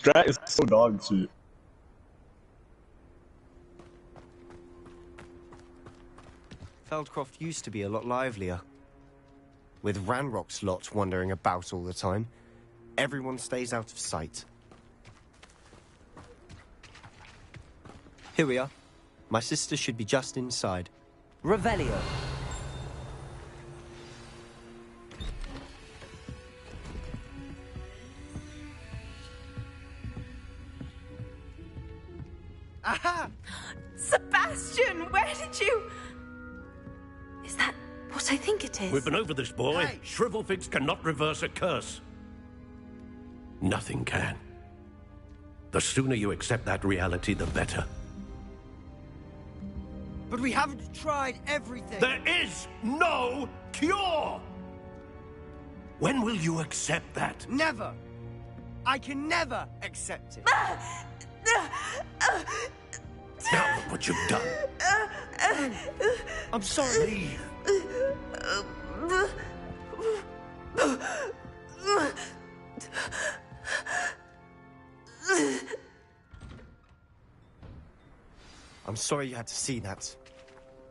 Strat is so dog shit. Feldcroft used to be a lot livelier. With Ranrock's lot wandering about all the time, everyone stays out of sight. Here we are. My sister should be just inside. Revelio. Aha! Sebastian, where did you... Is that what I think it is? We've been over this, boy. Hey. Shrivelfix cannot reverse a curse. Nothing can. The sooner you accept that reality, the better. But we haven't tried everything. There is no cure! When will you accept that? Never. I can never accept it. Now look what you've done. I'm sorry. Leave. I'm sorry you had to see that.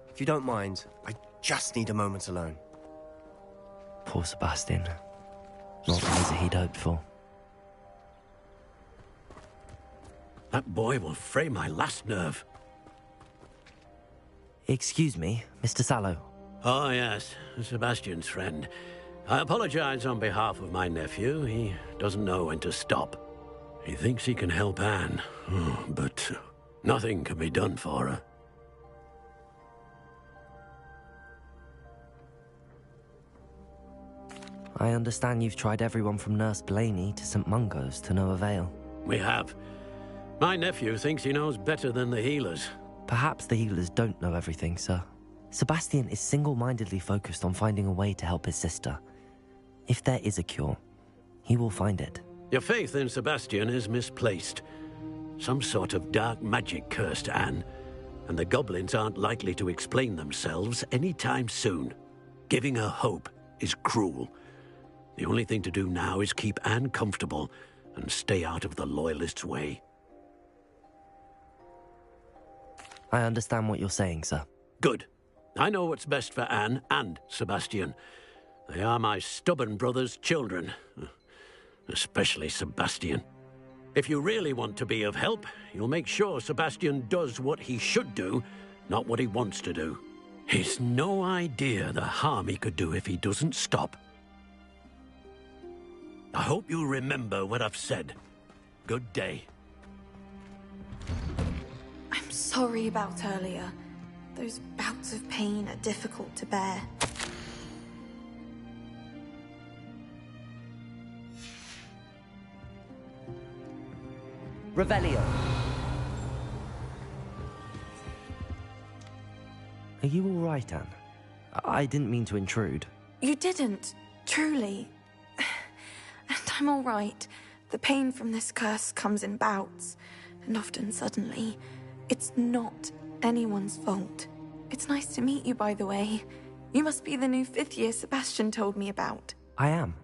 If you don't mind, I just need a moment alone. Poor Sebastian. Not the visit he'd hoped for. That boy will fray my last nerve. Excuse me, Mr. Sallow. Oh, yes, Sebastian's friend. I apologize on behalf of my nephew. He doesn't know when to stop. He thinks he can help Anne, but nothing can be done for her. I understand you've tried everyone from Nurse Blaney to St. Mungo's to no avail. We have. My nephew thinks he knows better than the healers. Perhaps the healers don't know everything, sir. Sebastian is single-mindedly focused on finding a way to help his sister. If there is a cure, he will find it. Your faith in Sebastian is misplaced. Some sort of dark magic cursed Anne, and the goblins aren't likely to explain themselves anytime soon. Giving her hope is cruel. The only thing to do now is keep Anne comfortable and stay out of the Loyalists' way. I understand what you're saying, sir. Good. I know what's best for Anne and Sebastian. They are my stubborn brother's children. Especially Sebastian. If you really want to be of help, you'll make sure Sebastian does what he should do, not what he wants to do. He's no idea the harm he could do if he doesn't stop. I hope you'll remember what I've said. Good day. I'm sorry about earlier. Those bouts of pain are difficult to bear. Revelio. Are you all right, Anne? I didn't mean to intrude. You didn't, truly. And I'm all right. The pain from this curse comes in bouts, and often suddenly. It's not anyone's fault. It's nice to meet you, by the way. You must be the new 5th year Sebastian told me about. I am.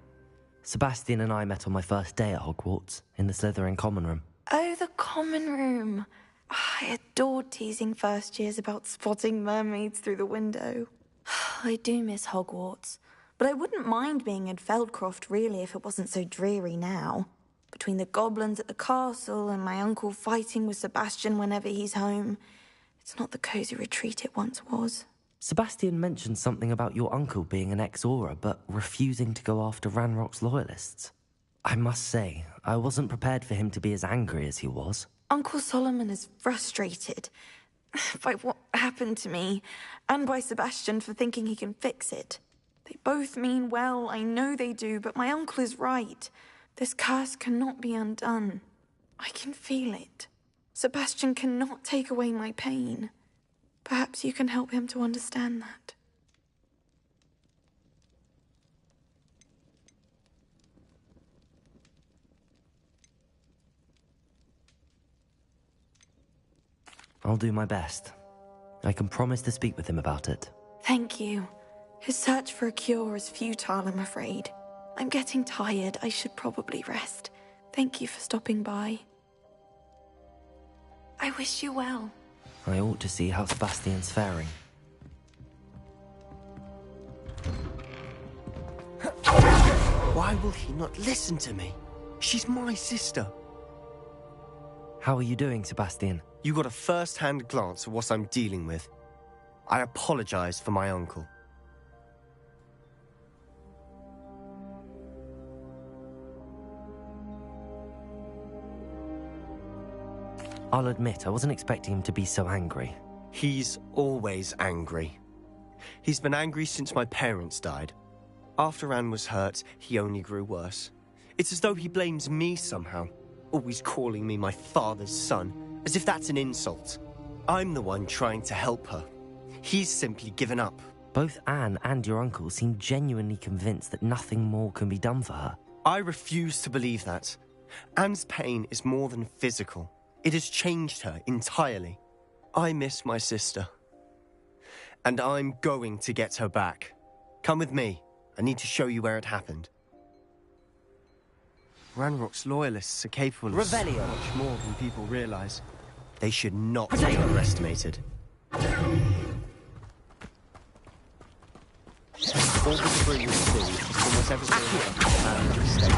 Sebastian and I met on my first day at Hogwarts, in the Slytherin common room. Oh, the common room. I adored teasing first years about spotting mermaids through the window. I do miss Hogwarts, but I wouldn't mind being in Feldcroft really if it wasn't so dreary now. Between the goblins at the castle and my uncle fighting with Sebastian whenever he's home, it's not the cosy retreat it once was. Sebastian mentioned something about your uncle being an ex-Auror, but refusing to go after Ranrock's loyalists. I must say, I wasn't prepared for him to be as angry as he was. Uncle Solomon is frustrated by what happened to me, and by Sebastian for thinking he can fix it. They both mean well, I know they do, but my uncle is right. This curse cannot be undone. I can feel it. Sebastian cannot take away my pain. Perhaps you can help him to understand that. I'll do my best. I can promise to speak with him about it. Thank you. His search for a cure is futile, I'm afraid. I'm getting tired. I should probably rest. Thank you for stopping by. I wish you well. I ought to see how Sebastian's faring. Why will he not listen to me? She's my sister. How are you doing, Sebastian? You got a first-hand glance at what I'm dealing with. I apologize for my uncle. I'll admit, I wasn't expecting him to be so angry. He's always angry. He's been angry since my parents died. After Anne was hurt, he only grew worse. It's as though he blames me somehow, always calling me my father's son, as if that's an insult. I'm the one trying to help her. He's simply given up. Both Anne and your uncle seem genuinely convinced that nothing more can be done for her. I refuse to believe that. Anne's pain is more than physical. It has changed her entirely. I miss my sister. And I'm going to get her back. Come with me. I need to show you where it happened. Ranrock's loyalists are capable of so much more than people realize. They should not be underestimated. All the debris we see is from whatever's going on in the estate.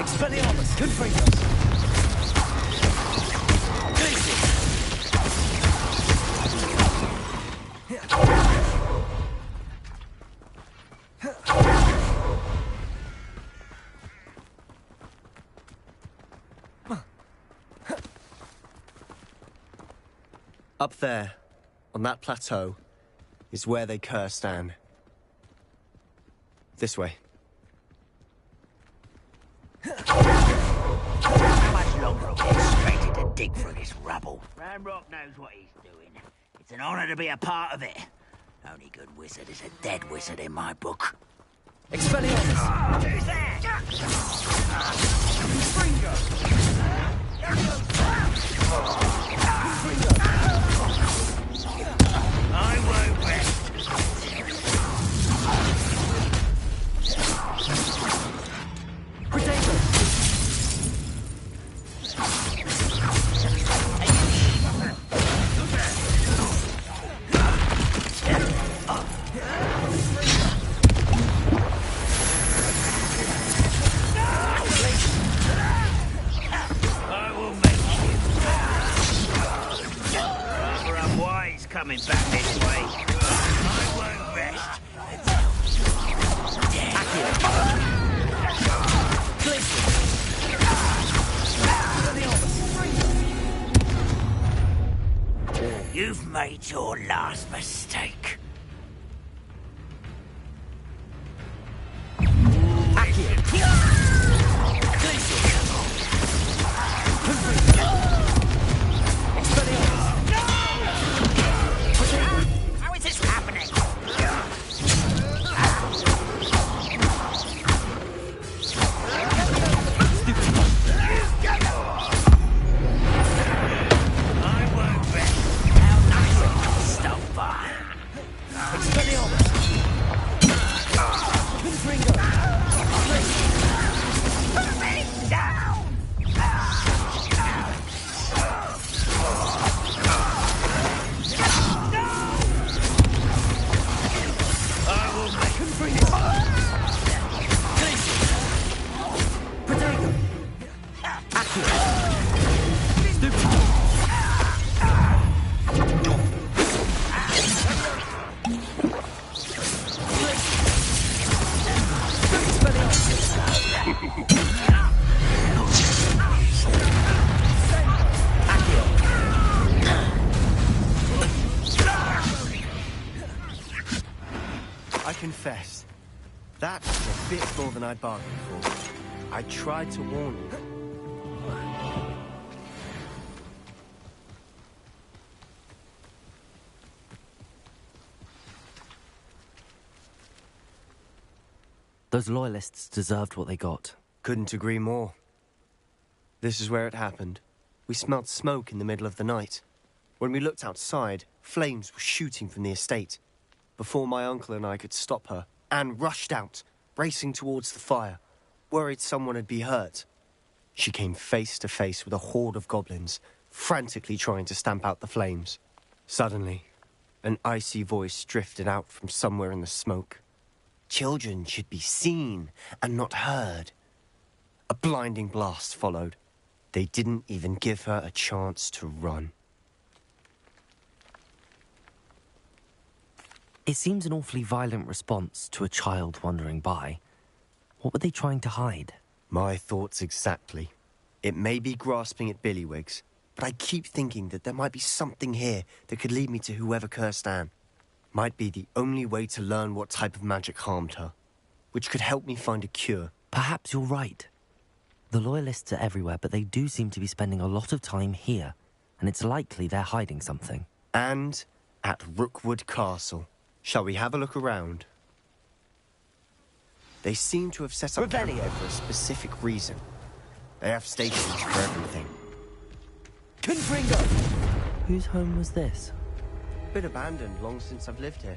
Expelliarmus, confringus! Up there, on that plateau, is where they cursed Anne. This way. How much longer are we expected to dig through this rubble? Ranrock knows what he's doing. It's an honor to be a part of it. Only good wizard is a dead wizard in my book. Expelliarmus! Who's there? I won't rest. Coming back this way. I won't rest. You've made your last mistake. How is this happening? I won't rest. How nice to stop by. Put me down! I confess, that was a bit more than I'd bargained for. I tried to warn you. Those loyalists deserved what they got. Couldn't agree more. This is where it happened. We smelled smoke in the middle of the night. When we looked outside, flames were shooting from the estate. Before my uncle and I could stop her, Anne rushed out, racing towards the fire, worried someone had been hurt. she came face to face with a horde of goblins, frantically trying to stamp out the flames. Suddenly, an icy voice drifted out from somewhere in the smoke. Children should be seen and not heard. A blinding blast followed. They didn't even give her a chance to run. It seems an awfully violent response to a child wandering by. What were they trying to hide? My thoughts exactly. It may be grasping at Billywigs, but I keep thinking that there might be something here that could lead me to whoever cursed Anne. Might be the only way to learn what type of magic harmed her, which could help me find a cure. Perhaps you're right. The Loyalists are everywhere, but they do seem to be spending a lot of time here, and it's likely they're hiding something. And at Rookwood Castle. Shall we have a look around? They seem to have set up camp there for a specific reason. They have stations for everything. Confringo! Whose home was this? Been abandoned long since I've lived here.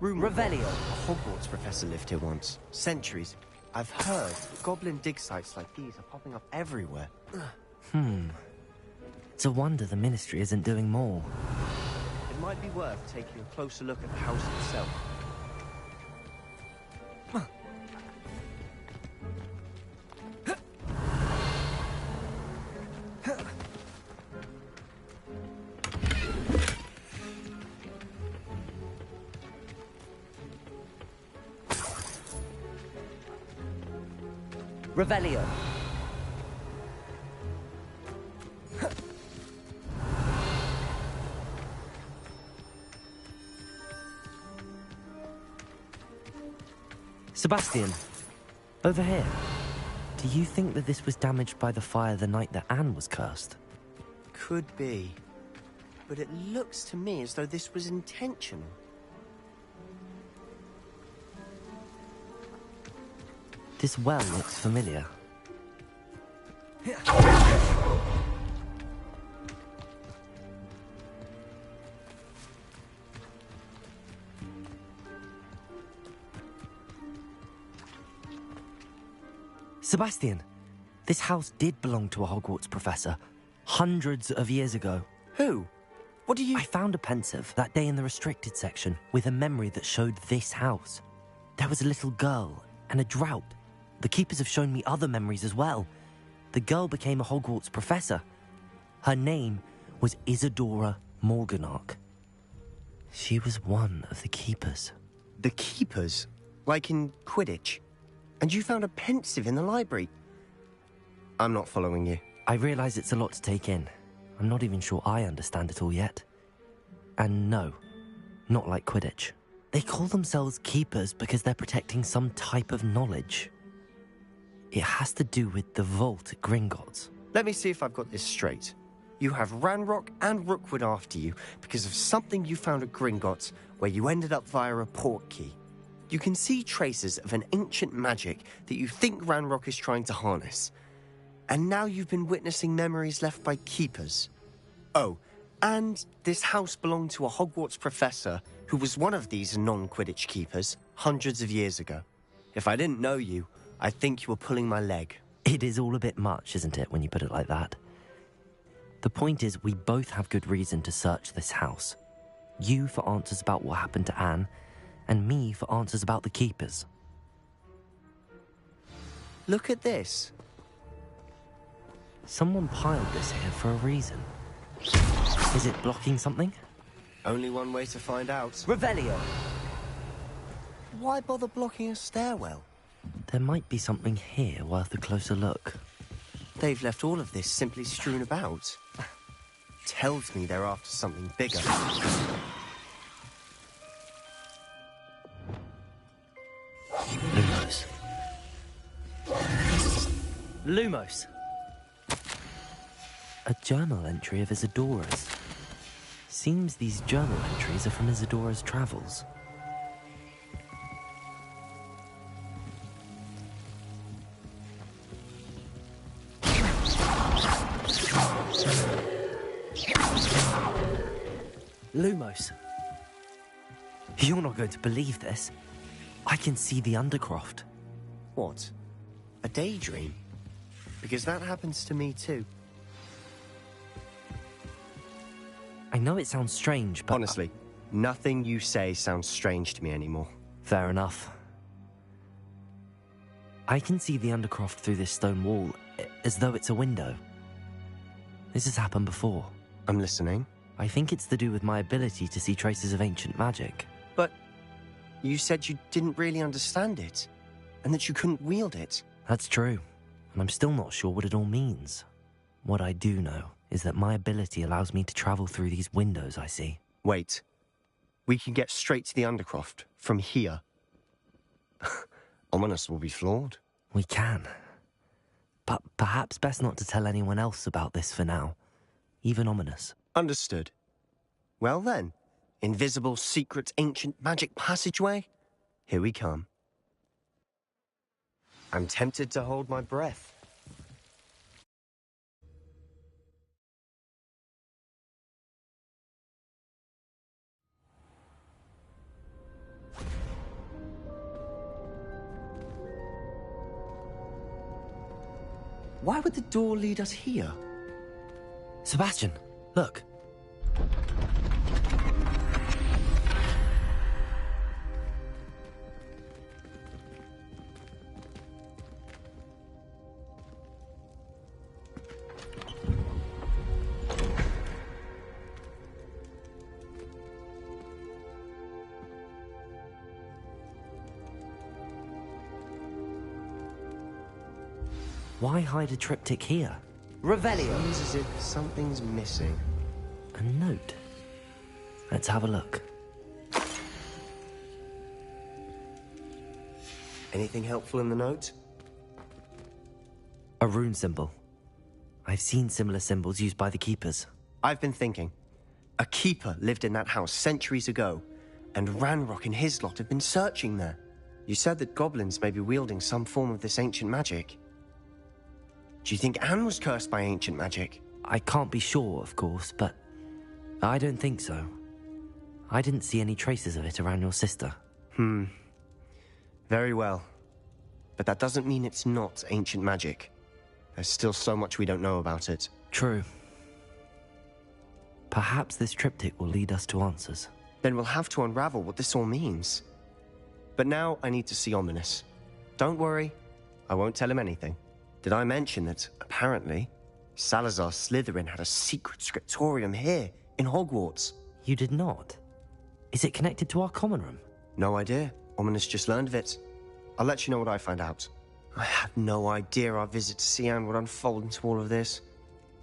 Revelio. A Hogwarts professor lived here once. Centuries. I've heard that goblin dig sites like these are popping up everywhere. It's a wonder the Ministry isn't doing more. It might be worth taking a closer look at the house itself. Revelio. Sebastian, over here. Do you think that this was damaged by the fire the night that Anne was cursed? Could be. But it looks to me as though this was intentional. This well looks familiar. Sebastian, this house did belong to a Hogwarts professor, hundreds of years ago. Who? What do you... I found a pensive that day in the restricted section with a memory that showed this house. There was a little girl and a drought. The keepers have shown me other memories as well. The girl became a Hogwarts professor. Her name was Isadora Morganach. She was one of the keepers. The keepers? Like in Quidditch? And you found a pensive in the library? I'm not following you. I realise it's a lot to take in. I'm not even sure I understand it all yet. And no, not like Quidditch. They call themselves keepers because they're protecting some type of knowledge. It has to do with the vault at Gringotts. Let me see if I've got this straight. You have Ranrock and Rookwood after you because of something you found at Gringotts where you ended up via a portkey. You can see traces of an ancient magic that you think Ranrock is trying to harness. And now you've been witnessing memories left by keepers. Oh, and this house belonged to a Hogwarts professor who was one of these non-Quidditch keepers hundreds of years ago. If I didn't know you, I think you were pulling my leg. It is all a bit much, isn't it, when you put it like that? The point is, we both have good reason to search this house. You for answers about what happened to Anne, and me for answers about the keepers. Look at this. Someone piled this here for a reason. Is it blocking something? Only one way to find out. Revelio. Why bother blocking a stairwell? There might be something here worth a closer look. They've left all of this simply strewn about. Tells me they're after something bigger. Lumos. Lumos! A journal entry of Isadora's. Seems these journal entries are from Isadora's travels. Lumos. You're not going to believe this. I can see the Undercroft. What? A daydream? because that happens to me too. I know it sounds strange, but... Honestly, nothing you say sounds strange to me anymore. Fair enough. I can see the Undercroft through this stone wall, as though it's a window. This has happened before. I'm listening. I think it's to do with my ability to see traces of ancient magic. But you said you didn't really understand it, and that you couldn't wield it. That's true, and I'm still not sure what it all means. What I do know is that my ability allows me to travel through these windows I see. Wait. We can get straight to the Undercroft from here. Ominous will be floored. We can. But perhaps best not to tell anyone else about this for now. Even Ominous. Understood. Well then, invisible, secret, ancient magic passageway? Here we come. I'm tempted to hold my breath. Why would the door lead us here? Sebastian, look. Why hide a triptych here? Revelio. Seems as if something's missing. A note. Let's have a look. Anything helpful in the note? A rune symbol. I've seen similar symbols used by the keepers. I've been thinking. A keeper lived in that house centuries ago, and Ranrock and his lot have been searching there. You said that goblins may be wielding some form of this ancient magic. Do you think Anne was cursed by ancient magic? I can't be sure, of course, but I don't think so. I didn't see any traces of it around your sister. Very well. But that doesn't mean it's not ancient magic. There's still so much we don't know about it. True. Perhaps this triptych will lead us to answers. Then we'll have to unravel what this all means. But now I need to see Ominous. Don't worry, I won't tell him anything. Did I mention that, apparently, Salazar Slytherin had a secret scriptorium here, in Hogwarts? You did not? Is it connected to our common room? No idea. Ominous just learned of it. I'll let you know what I find out. I had no idea our visit to see Anne would unfold into all of this.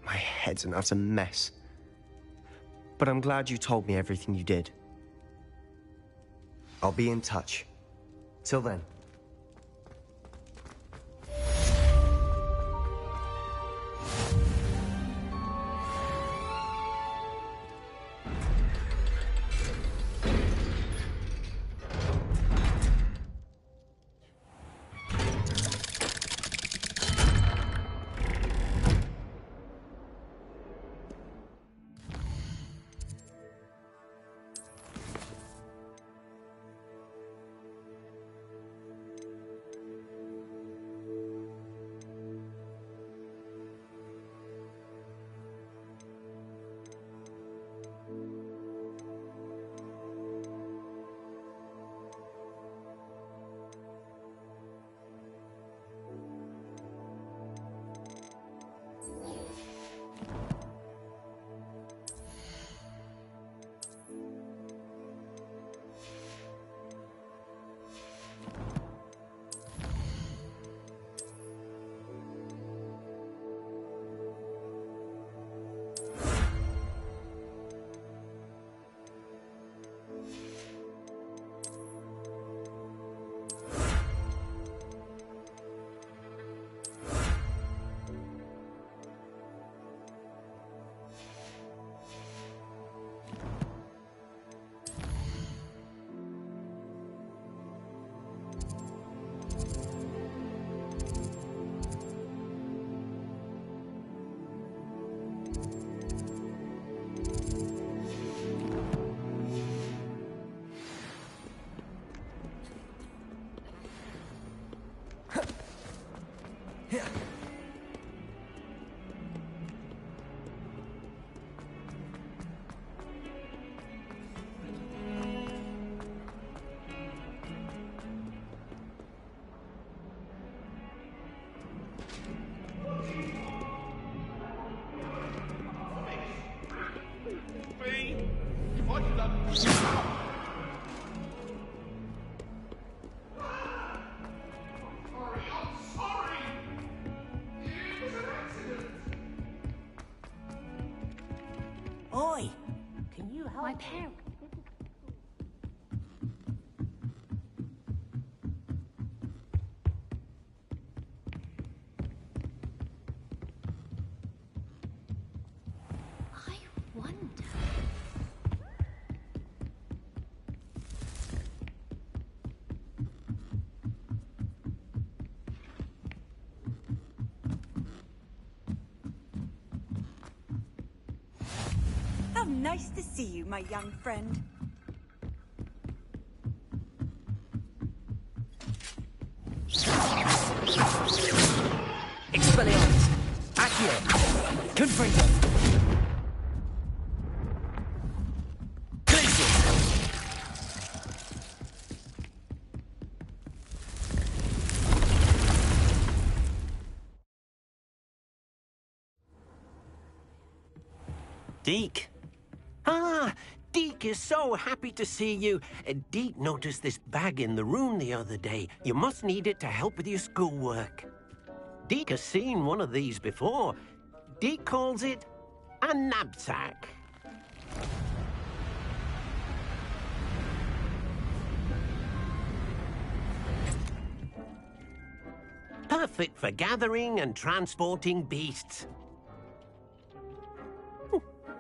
My head's an utter mess. But I'm glad you told me everything you did. I'll be in touch. Till then. Oi! Can you help My me? parents. I wonder. How nice to see you, my young friend. Expelliarmus! Accio! Confringo! Glacius! Deke. Ah, Deke is so happy to see you. Deke noticed this bag in the room the other day. You must need it to help with your schoolwork. Deke has seen one of these before. Deke calls it a knapsack. Perfect for gathering and transporting beasts.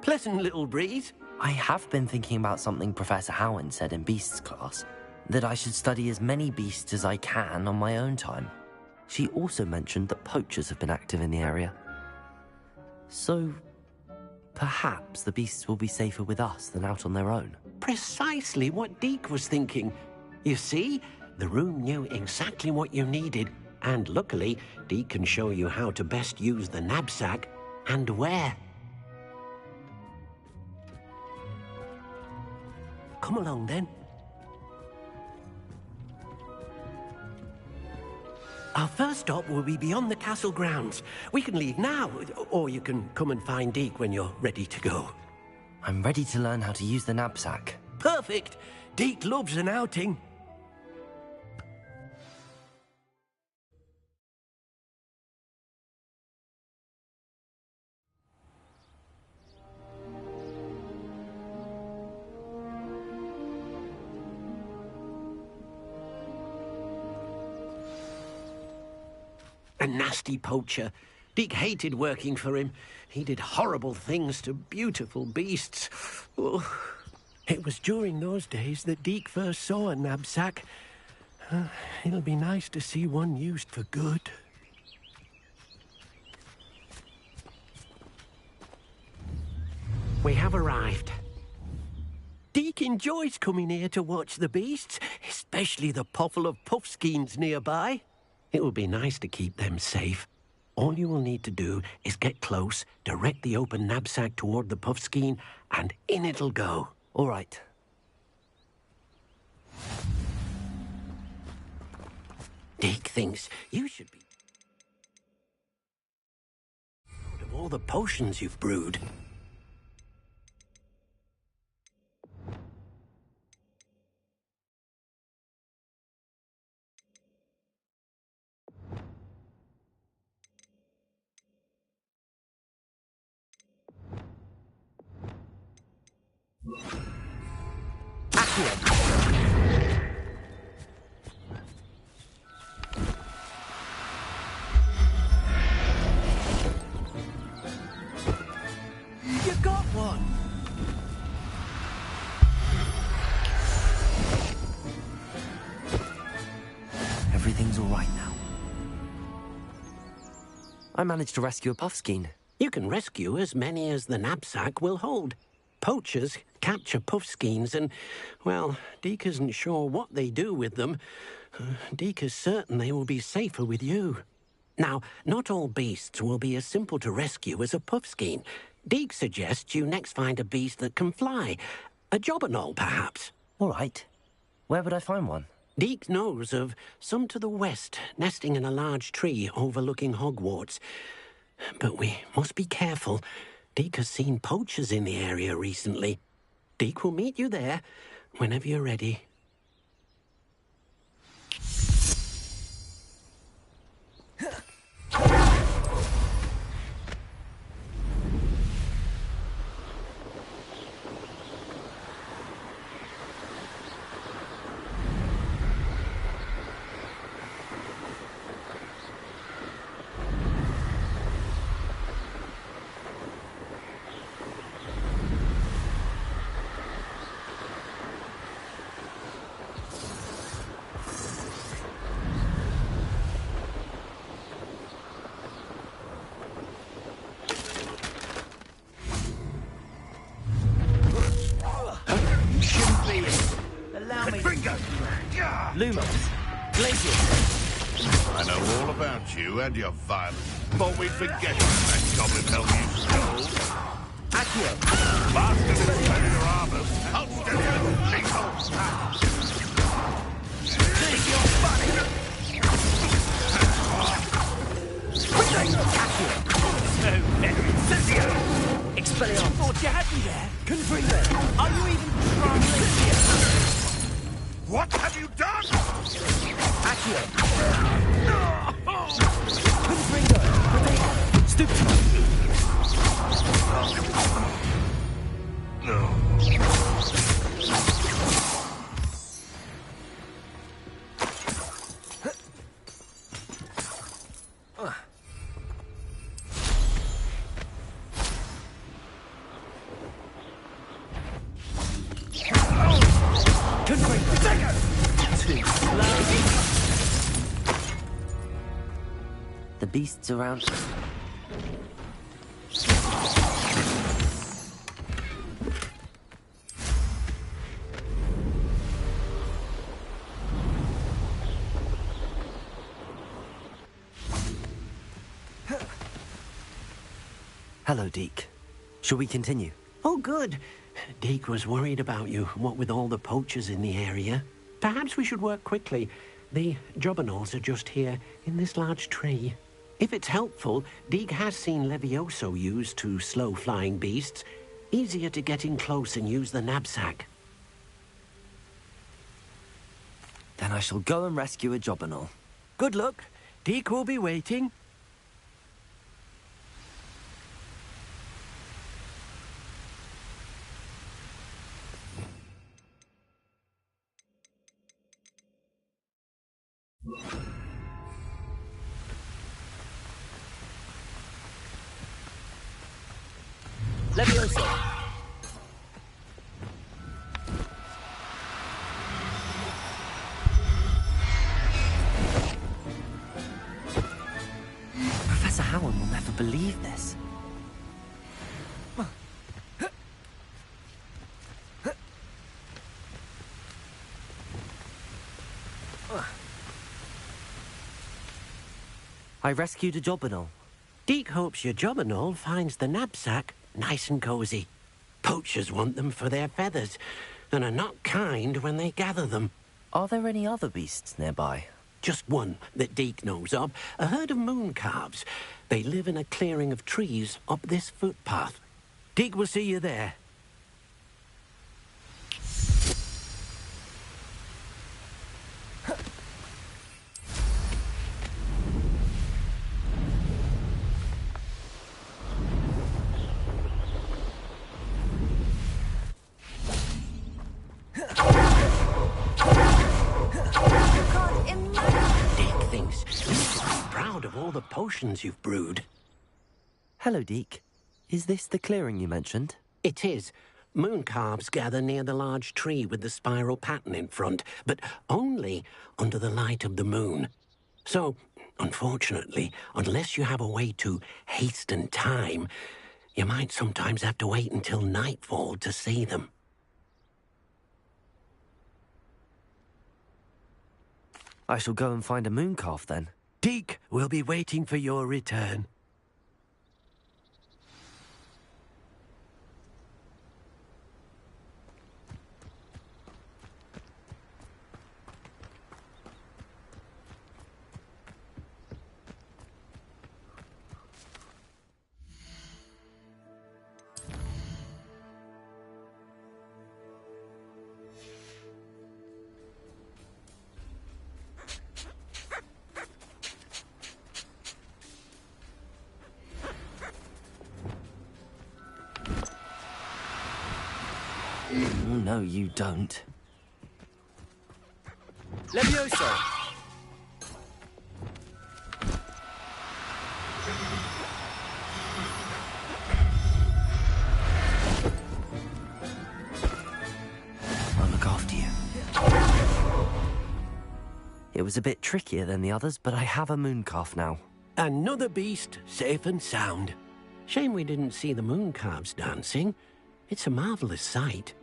Pleasant little breeze. I have been thinking about something Professor Howard said in Beasts class, that I should study as many beasts as I can on my own time. She also mentioned that poachers have been active in the area. So, perhaps the beasts will be safer with us than out on their own. Precisely what Deke was thinking. You see, the room knew exactly what you needed, and luckily, Deke can show you how to best use the knapsack and where. Come along, then. Our first stop will be beyond the castle grounds. We can leave now, or you can come and find Deke when you're ready to go. I'm ready to learn how to use the knapsack. Perfect! Deke loves an outing. A nasty poacher. Deke hated working for him. He did horrible things to beautiful beasts. Oh, it was during those days that Deke first saw a knapsack. It'll be nice to see one used for good. We have arrived. Deke enjoys coming here to watch the beasts, especially the pottle of puffskeins nearby. It will be nice to keep them safe. All you will need to do is get close, direct the open knapsack toward the puffskein, and in it'll go. All right. Deke thinks you should be proud of all the potions you've brewed. You got one! Everything's all right now. I managed to rescue a puffskein. You can rescue as many as the knapsack will hold. Poachers capture puffskeins and, well, Deke isn't sure what they do with them. Deke is certain they will be safer with you. Now, not all beasts will be as simple to rescue as a puffskein. Deke suggests you next find a beast that can fly. A jobberknoll, perhaps. All right. Where would I find one? Deke knows of some to the west, nesting in a large tree overlooking Hogwarts. But we must be careful. Deke has seen poachers in the area recently. Deke will meet you there whenever you're ready. Lumos. Glacier. I know all about you and your violence. Thought we'd forget that goblin helm you stole. Accio. Bastard is ready to arm us. I'll steal you, lethal. Think you're funny. Accio. So very Cynthia. Expelliarmus. Thought you had me there. Confringo. Are you even trying Cynthia? What have you done? Accio. Confringo. Stupid. No. The beasts around. Hello, Deke. Shall we continue? Oh, good. Deke was worried about you, what with all the poachers in the area. Perhaps we should work quickly. The jobberknolls are just here, in this large tree. If it's helpful, Deke has seen Levioso used to slow flying beasts. Easier to get in close and use the knapsack. Then I shall go and rescue a jobberknoll. Good luck. Deke will be waiting. Levioso. Professor Howard will never believe this. I rescued a jobberknoll. Deke hopes your jobberknoll finds the knapsack nice and cozy. Poachers want them for their feathers, and are not kind when they gather them. Are there any other beasts nearby? Just one that Deke knows of, a herd of moon calves. They live in a clearing of trees up this footpath. Deke will see you there. The potions you've brewed. Hello, Deke. Is this the clearing you mentioned? It is. Moon calves gather near the large tree with the spiral pattern in front, but only under the light of the moon. So, unfortunately, unless you have a way to hasten time, you might sometimes have to wait until nightfall to see them. I shall go and find a moon calf then. Deke will be waiting for your return. No, you don't. Levioso! I'll look after you. It was a bit trickier than the others, but I have a mooncalf now. Another beast, safe and sound. Shame we didn't see the mooncalves dancing. It's a marvelous sight.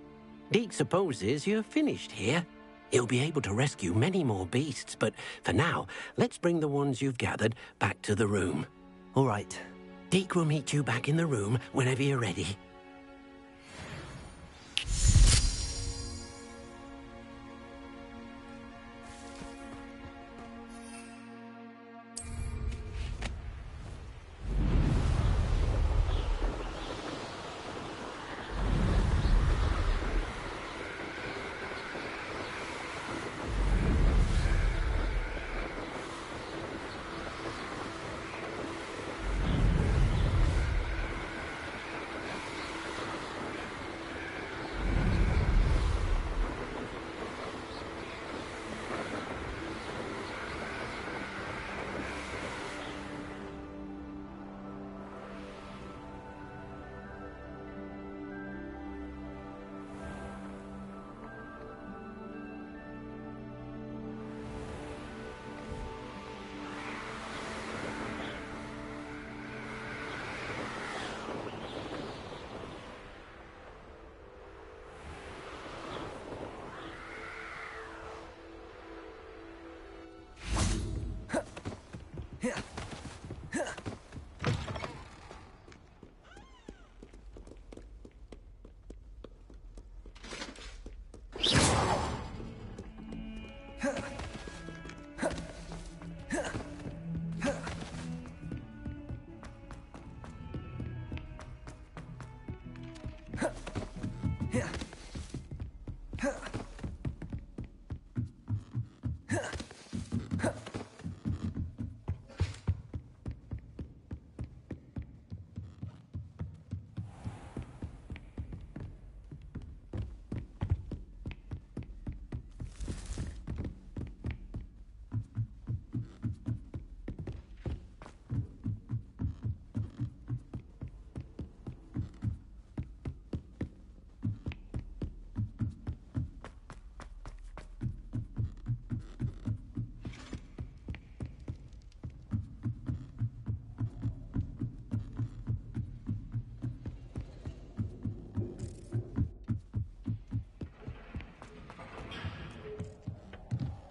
Deke supposes you're finished here. He'll be able to rescue many more beasts, but for now, let's bring the ones you've gathered back to the room. All right. Deke will meet you back in the room whenever you're ready.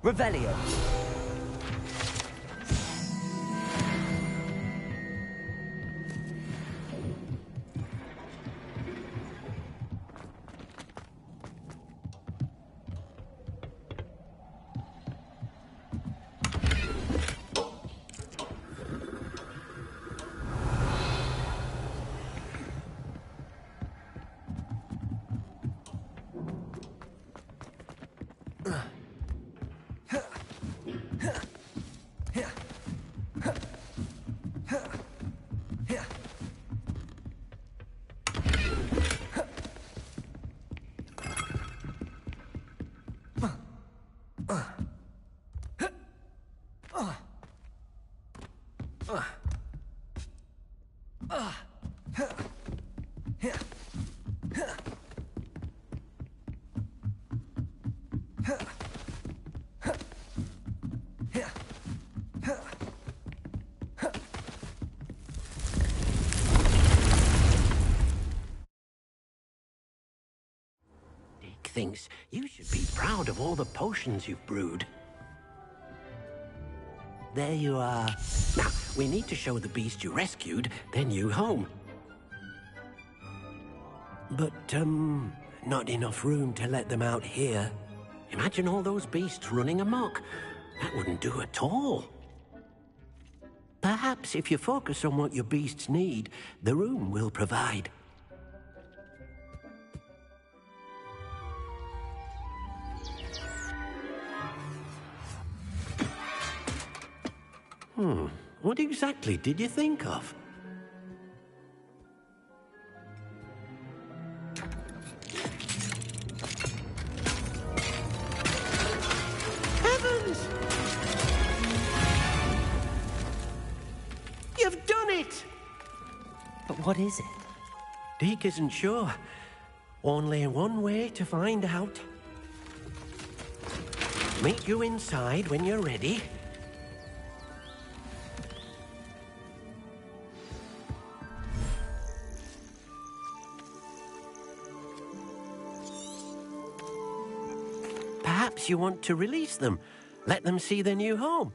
Revelio. Deke thinks you should be proud of all the potions you've brewed. There you are. Now, we need to show the beast you rescued their new home. But, not enough room to let them out here. Imagine all those beasts running amok. That wouldn't do at all. Perhaps if you focus on what your beasts need, the room will provide. What exactly did you think of? What is it? Deke isn't sure. Only one way to find out. Meet you inside when you're ready. Perhaps you want to release them. Let them see their new home.